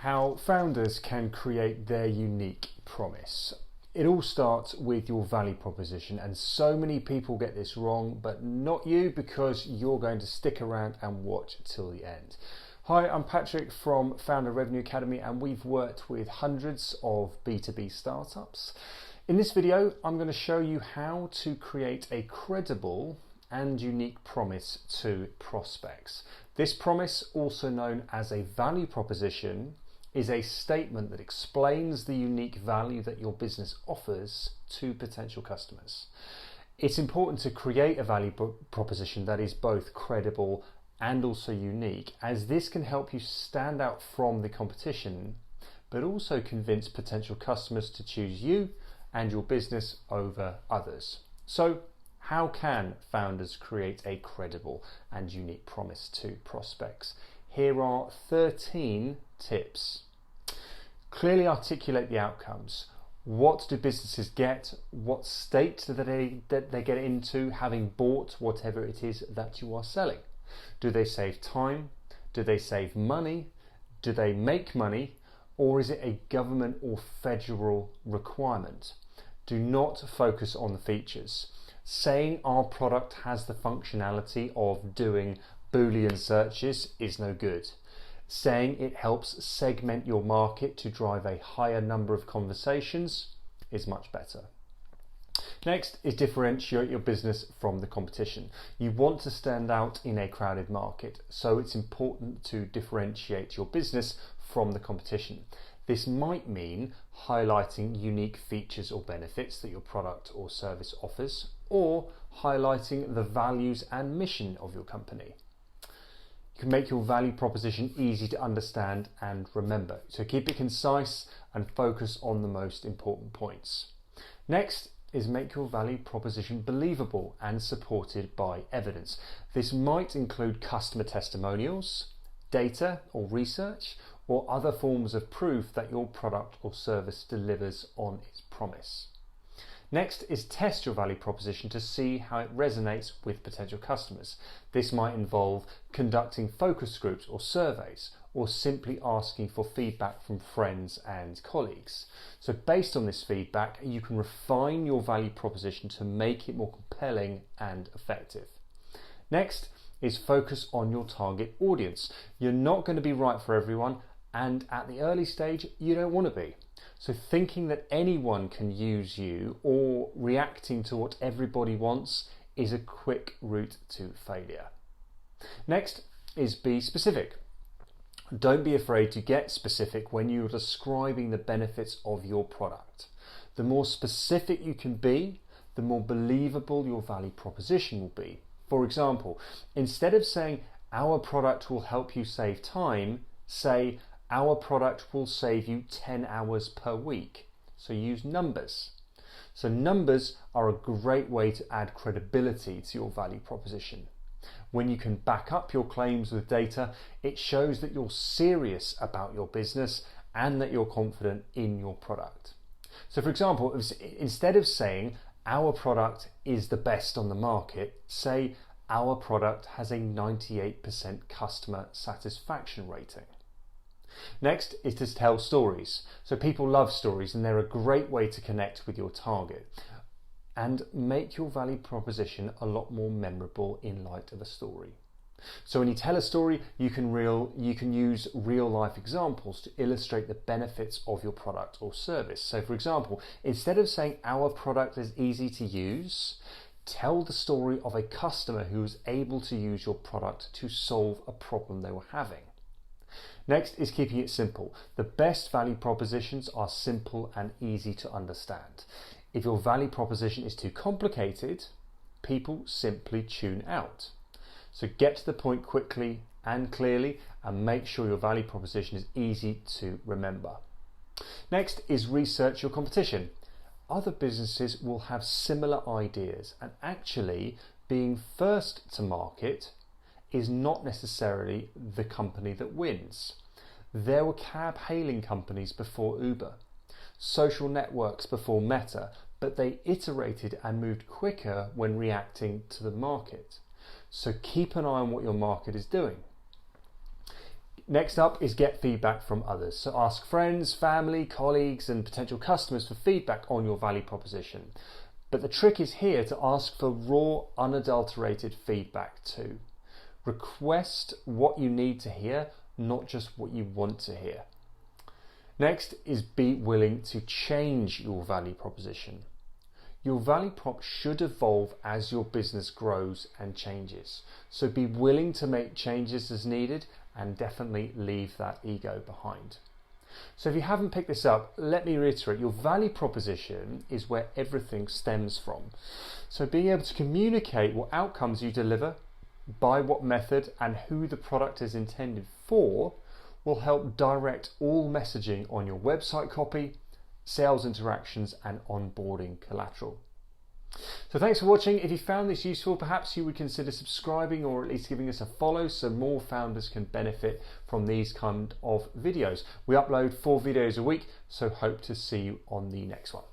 how founders can create their unique promise. It all starts with your value proposition, and so many people get this wrong, but not you, because you're going to stick around and watch till the end. Hi, I'm Patrick from Founder Revenue Academy, and we've worked with hundreds of B2B startups. In this video, I'm going to show you how to create a credible and unique promise to prospects. This promise, also known as a value proposition, is a statement that explains the unique value that your business offers to potential customers. It's important to create a value proposition that is both credible and also unique, as this can help you stand out from the competition, but also convince potential customers to choose you and your business over others. So, how can founders create a credible and unique promise to prospects? Here are 13 tips. Clearly articulate the outcomes. What do businesses get? What state do they get into having bought whatever it is that you are selling? Do they save time? Do they save money? Do they make money? Or is it a government or federal requirement? Do not focus on the features. Saying our product has the functionality of doing Boolean searches is no good. Saying it helps segment your market to drive a higher number of conversations is much better. Next is differentiate your business from the competition. You want to stand out in a crowded market, so it's important to differentiate your business from the competition. This might mean highlighting unique features or benefits that your product or service offers, or highlighting the values and mission of your company. You can make your value proposition easy to understand and remember, so keep it concise and focus on the most important points. Next is make your value proposition believable and supported by evidence. This might include customer testimonials, data or research, or other forms of proof that your product or service delivers on its promise. Next is test your value proposition to see how it resonates with potential customers. This might involve conducting focus groups or surveys, or simply asking for feedback from friends and colleagues. So based on this feedback, you can refine your value proposition to make it more compelling and effective. Next is focus on your target audience. You're not going to be right for everyone, and at the early stage, you don't want to be. So thinking that anyone can use you or reacting to what everybody wants is a quick route to failure. Next is be specific. Don't be afraid to get specific when you're describing the benefits of your product. The more specific you can be, the more believable your value proposition will be. For example, instead of saying our product will help you save time, say our product will save you 10 hours per week. So use numbers. So numbers are a great way to add credibility to your value proposition. When you can back up your claims with data, it shows that you're serious about your business and that you're confident in your product. So for example, instead of saying our product is the best on the market, say our product has a 98% customer satisfaction rating. Next is to tell stories. So people love stories, and they're a great way to connect with your target and make your value proposition a lot more memorable in light of a story. So when you tell a story, you can use real life examples to illustrate the benefits of your product or service. So for example, instead of saying our product is easy to use, tell the story of a customer who was able to use your product to solve a problem they were having. Next is keeping it simple. The best value propositions are simple and easy to understand. If your value proposition is too complicated, people simply tune out. So get to the point quickly and clearly, and make sure your value proposition is easy to remember. Next is research your competition. Other businesses will have similar ideas, and actually being first to market is not necessarily the company that wins. There were cab hailing companies before Uber, social networks before Meta, but they iterated and moved quicker when reacting to the market. So keep an eye on what your market is doing. Next up is get feedback from others. So ask friends, family, colleagues, and potential customers for feedback on your value proposition. But the trick is here to ask for raw, unadulterated feedback too. Request what you need to hear, not just what you want to hear. Next is be willing to change your value proposition. Your value prop should evolve as your business grows and changes. So be willing to make changes as needed and definitely leave that ego behind. So if you haven't picked this up, let me reiterate, your value proposition is where everything stems from. So being able to communicate what outcomes you deliver, by what method, and who the product is intended for will help direct all messaging on your website copy, sales interactions, and onboarding collateral. So thanks for watching. If you found this useful, perhaps you would consider subscribing or at least giving us a follow so more founders can benefit from these kind of videos. We upload 4 videos a week, so hope to see you on the next one.